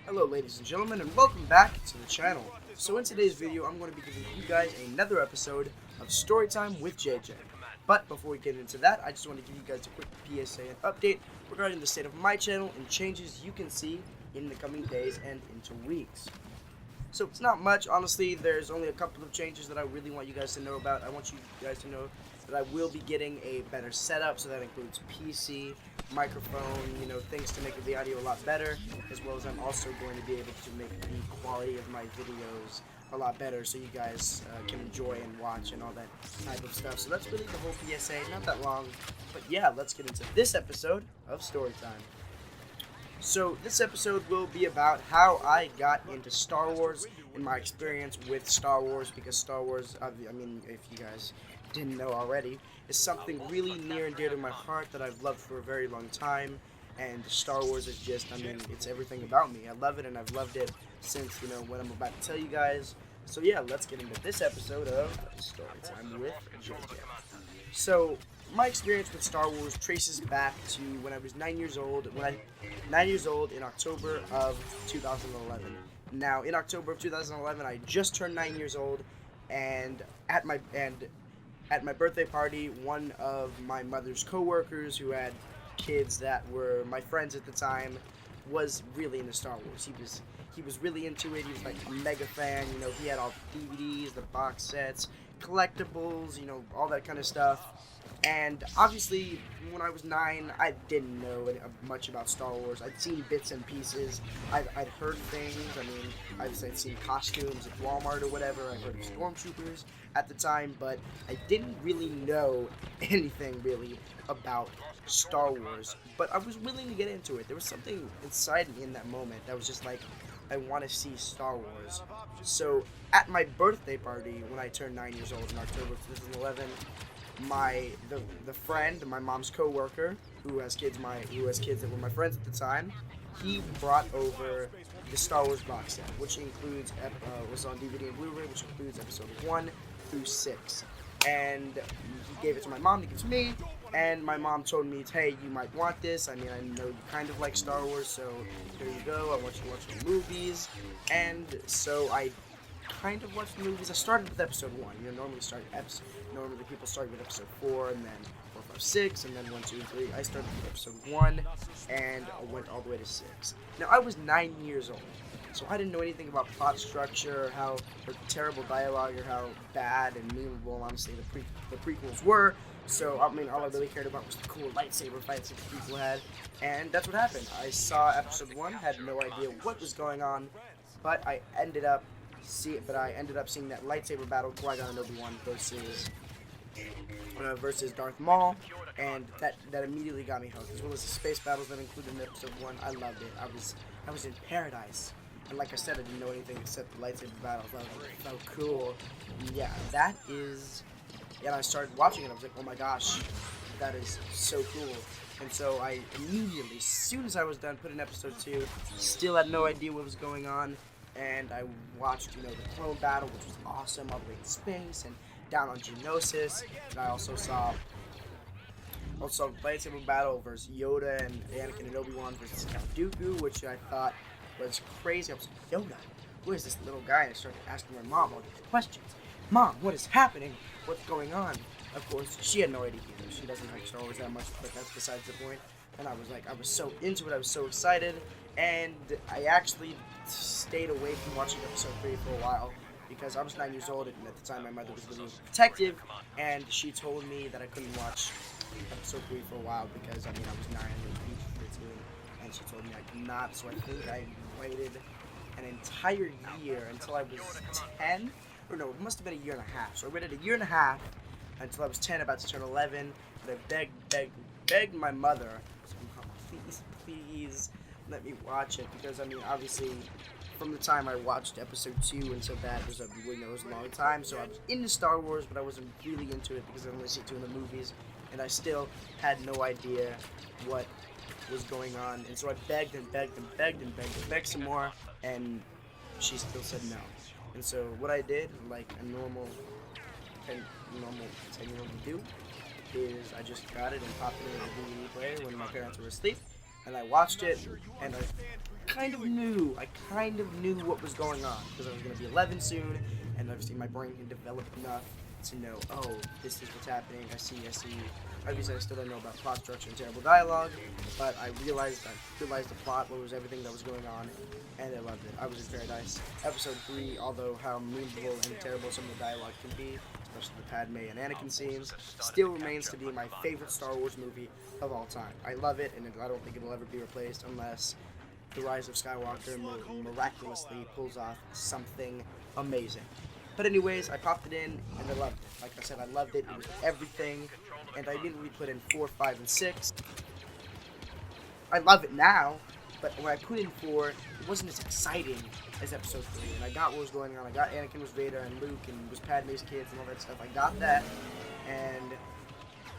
Hello ladies and gentlemen, and welcome back to the channel. So in today's video I'm going to be giving you guys another episode of Storytime with JJ. But before we get into that, I just want to give you guys a quick PSA and update regarding the state of my channel and changes you can see in the coming days and into weeks. So it's not much, honestly. There's only a couple of changes that I really want you guys to know about. I want you guys to know that I will be getting a better setup, so that includes PC, microphone, things to make the audio a lot better, as well as I'm also going to be able to make the quality of my videos a lot better so you guys can enjoy and watch and all that type of stuff. So that's really the whole PSA, not that long, but yeah, let's get into this episode of Storytime. So this episode will be about how I got into Star Wars and my experience with Star Wars, because Star Wars, I mean, if you guys didn't know already, is something really near and dear to my heart that I've loved for a very long time. And Star Wars is just, it's everything about me. I love it, and I've loved it since, what I'm about to tell you guys. So yeah, let's get into this episode of Storytime with JJ. So, my experience with Star Wars traces back to when I was 9 years old. 9 years old in October of 2011. Now, in October of 2011, I just turned 9 years old, and at my birthday party, one of my mother's coworkers, who had kids that were my friends at the time, was really into Star Wars. He was really into it. He was like a mega fan. He had all the DVDs, the box sets, collectibles, all that kind of stuff. And obviously, when I was 9, I didn't know much about Star Wars. I'd seen bits and pieces. I'd heard things. I'd seen costumes at Walmart or whatever. I heard of stormtroopers at the time, but I didn't really know anything really about Star Wars. But I was willing to get into it. There was something inside me in that moment that was just like, I want to see Star Wars. So at my birthday party, when I turned 9 years old in October of 2011, the friend, my mom's coworker, who has kids that were my friends at the time, he brought over the Star Wars box set, which includes was on DVD and Blu-ray, which includes episode 1 through 6. And he gave it to my mom to give to me, and my mom told me, hey, you might want this. I know you kind of like Star Wars, so here you go. I want you to watch the movies. And so I kind of watched the movies. I started with episode 1. Normally people start with episode 4, and then 4, 5, 6, and then 1, 2, and 3. I started with episode 1, and I went all the way to 6. Now, I was 9 years old, so I didn't know anything about plot structure, or terrible dialogue, or how bad and memeable, honestly, the prequels were. So, all I really cared about was the cool lightsaber fights that the people had, and that's what happened. I saw episode 1, had no idea what was going on, but I ended up seeing that lightsaber battle, Qui-Gon and Obi-Wan versus Darth Maul, and that immediately got me hooked, as well as the space battles that included in episode 1. I loved it. I was in paradise, and like I said, I didn't know anything except the lightsaber battles. That was so cool. Yeah, and I started watching it. I was like, oh my gosh, that is so cool. And so I immediately, as soon as I was done, put in episode 2. Still had no idea what was going on, and I watched, the clone battle, which was awesome, all the way in space and down on Geonosis. And I also saw lightsaber battle versus Yoda and Anakin and Obi-Wan versus Count Dooku, which I thought was crazy. I was like, Yoda, who is this little guy? And I started asking my mom all these questions. Mom, what is happening? What's going on? Of course, she had no idea either. She doesn't like Star Wars that much, but that's besides the point. And I was so into it. I was so excited, and I actually stayed away from watching episode 3 for a while, because I was 9 years old, and at the time my mother was really protective, and she told me that I couldn't watch episode 3 for a while because I was 9 and and she told me I could not. So I think I waited an entire year until I was 10, or no, it must have been a year and a half. So I waited a year and a half until I was 10, about to turn 11, and I begged my mother, please let me watch it, because obviously from the time I watched episode 2 until that was a long time. So I was into Star Wars, but I wasn't really into it because I only seen 2 in the movies, and I still had no idea what was going on. And so I begged some more, and she still said no. And so what I did, like a normal 10-year-old would do, is I just got it and popped it in a DVD player when my parents were asleep, and I watched it, and I kind of knew what was going on, because I was going to be 11 soon, and obviously my brain had developed enough to know, oh, this is what's happening. I see. Obviously, I still don't know about plot structure and terrible dialogue, but I realized the plot, what was everything that was going on, and I loved it. I was in paradise. Episode 3, although how memeable and terrible some of the dialogue can be, especially the Padme and Anakin scenes, still remains to be my favorite Star Wars movie of all time. I love it, and I don't think it'll ever be replaced unless The Rise of Skywalker miraculously pulls off something amazing. But anyways, I popped it in, and I loved it. Like I said, I loved it. It was everything, and I immediately put in 4, 5, and 6. I love it now, but when I put in 4, it wasn't as exciting as Episode 3, and I got what was going on. I got Anakin was Vader, and Luke, and was Padme's kids, and all that stuff. I got that, and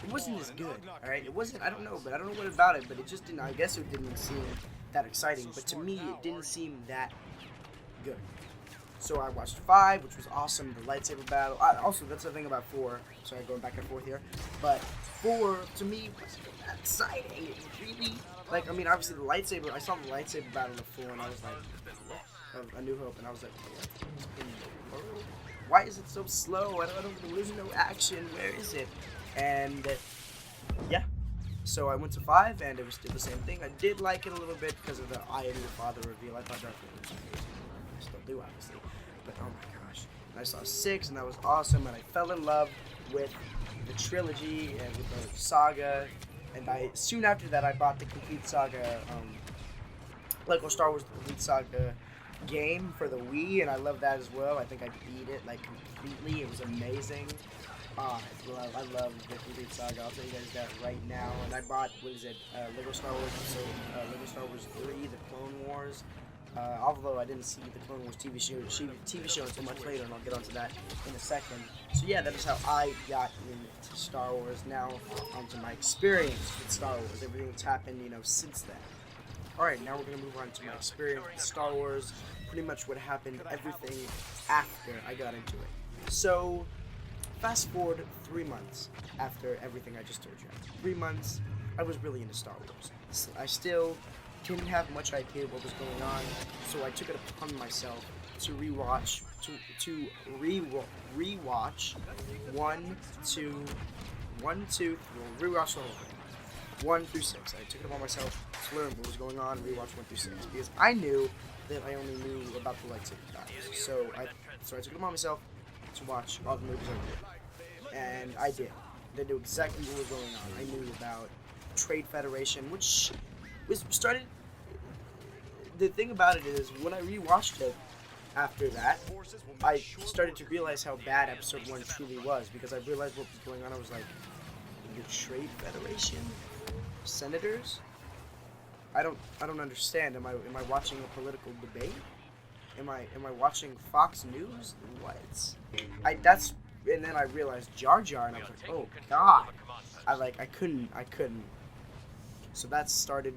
it wasn't as good, alright? It wasn't, I don't know what about it, but it just didn't, I guess it didn't seem that exciting, but to me, it didn't seem that good. So I watched 5, which was awesome, the lightsaber battle. Also, that's the thing about 4. Sorry, going back and forth here. But 4, to me, wasn't that exciting. It really, like, I mean, obviously the lightsaber, I saw the lightsaber battle of 4, and I was like, of A New Hope, and I was like, what in the world? Why is it so slow? There's no action. Where is it? And, yeah. So I went to 5, and it was still the same thing. I did like it a little bit because of the I am your father reveal. I thought that was amazing. I still do, obviously. But oh my gosh. And I saw 6, and that was awesome, and I fell in love with the trilogy and with the saga. And soon after that, I bought the complete saga, Lego Star Wars The Complete Saga game for the Wii, and I love that as well. I think I beat it, like, completely. It was amazing. I love the Complete Saga. I'll tell you guys that right now. And I bought, Lego Star Wars, Lego Star Wars 3, The Clone Wars. Although I didn't see the Clone Wars TV show until much later, and I'll get onto that in a second. So yeah, that is how I got into Star Wars. Now onto my experience with Star Wars, everything that's happened, since then. Alright, now we're going to move on to my experience with Star Wars, pretty much what happened, everything after I got into it. So, fast forward 3 months after everything I just told you. 3 months, I was really into Star Wars. I still didn't have much idea what was going on, so I took it upon myself to rewatch 1 through 6. I took it upon myself to learn what was going on, rewatch 1 through 6, because I knew that I only knew about the lightsaber battles. So I took it upon myself to watch all the movies I did, and I did. I knew exactly what was going on. I knew about Trade Federation, which was started. The thing about it is, when I rewatched it after that, I started to realize how bad Episode 1 truly was, because I realized what was going on. I was like, the Trade Federation? Senators? I don't understand. Am I watching a political debate? Am I watching Fox News? What? And then I realized Jar Jar, and I was like, oh god. I couldn't. So that started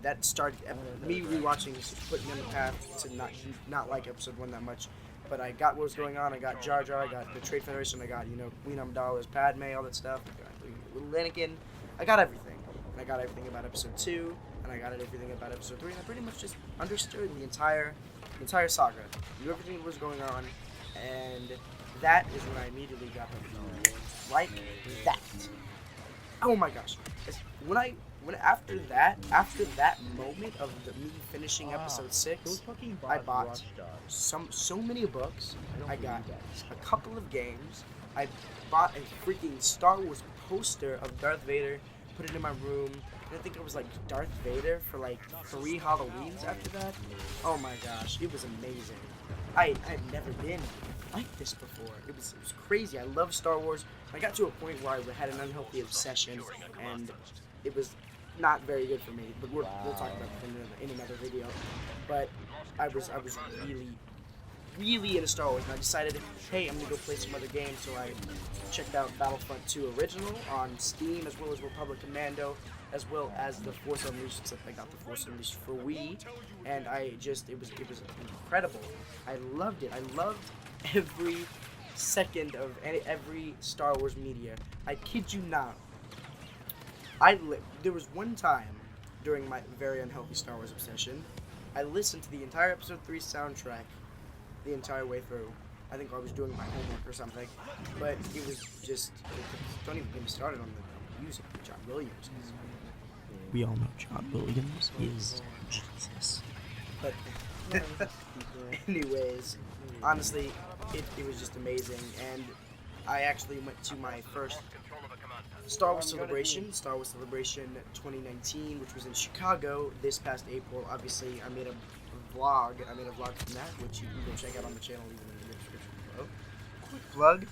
me rewatching, putting me on the path to not like Episode 1 that much. But I got what was going on. I got Jar Jar, I got the Trade Federation, I got, Queen Amidala's Padme, all that stuff. I got little Anakin. I got everything. And I got everything about Episode 2, and I got everything about Episode 3, and I pretty much just understood the entire saga. Knew everything that was going on, and that is when I immediately got hooked. Like that. Oh my gosh. After that moment of me finishing Episode 6, I bought so many books. I got a couple of games. I bought a freaking Star Wars poster of Darth Vader, put it in my room, and I think it was like Darth Vader for like 3 Halloweens after that. Oh my gosh, it was amazing. I had never been like this before. It was crazy. I love Star Wars. I got to a point where I had an unhealthy obsession, and it was not very good for me. But we'll talk about that in another video. But I was really into Star Wars, and I decided, hey, I'm gonna go play some other games. So I checked out Battlefront 2 Original on Steam, as well as Republic Commando, as well as the Force Unleashed, except I got the Force Unleashed for Wii, and it was incredible. I loved it. I loved every second of every Star Wars media. I kid you not. There was one time during my very unhealthy Star Wars obsession, I listened to the entire episode 3 soundtrack the entire way through. I think I was doing my homework or something, but it was just, don't even get me started on the music. John Williams. We all know John Williams is Jesus. But anyways, honestly, it was just amazing, and I actually went to my first Star Wars Celebration 2019, which was in Chicago this past April. Obviously, I made a vlog from that, which you can go check out on the channel, even in the description below. Quick plug.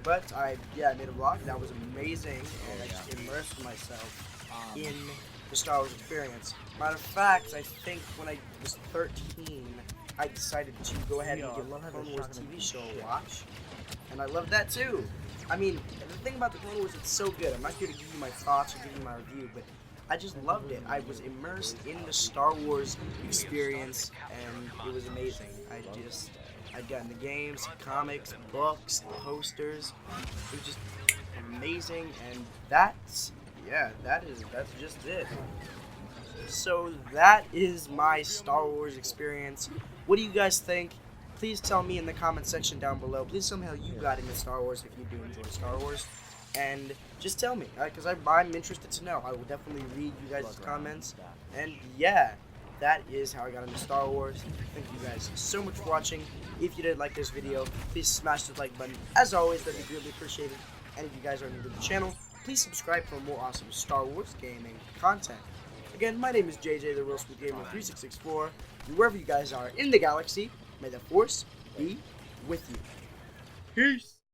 But I made a vlog. That was amazing, and I just immersed myself in the Star Wars experience. Matter of fact, I think when I was 13, I decided to go ahead and give the Clone Wars TV show a watch, and I loved that too. I mean, the thing about the Clone Wars, it's so good. I'm not here to give you my thoughts or give you my review, but I just loved it. I was immersed in the Star Wars experience, and it was amazing. I'd gotten the games, comics, books, posters. It was just amazing, and that's just it. So that is my Star Wars experience. What do you guys think? Please tell me in the comment section down below. Please tell me how you got into Star Wars if you do enjoy Star Wars. And just tell me, because I'm interested to know. I will definitely read you guys' comments. And yeah, that is how I got into Star Wars. Thank you guys so much for watching. If you did like this video, please smash the like button. As always, that'd be greatly appreciated. And if you guys are new to the channel, please subscribe for more awesome Star Wars gaming content. Again, my name is JJ, the Real Smooth Gamer 3664. And wherever you guys are in the galaxy, may the Force be with you. Peace!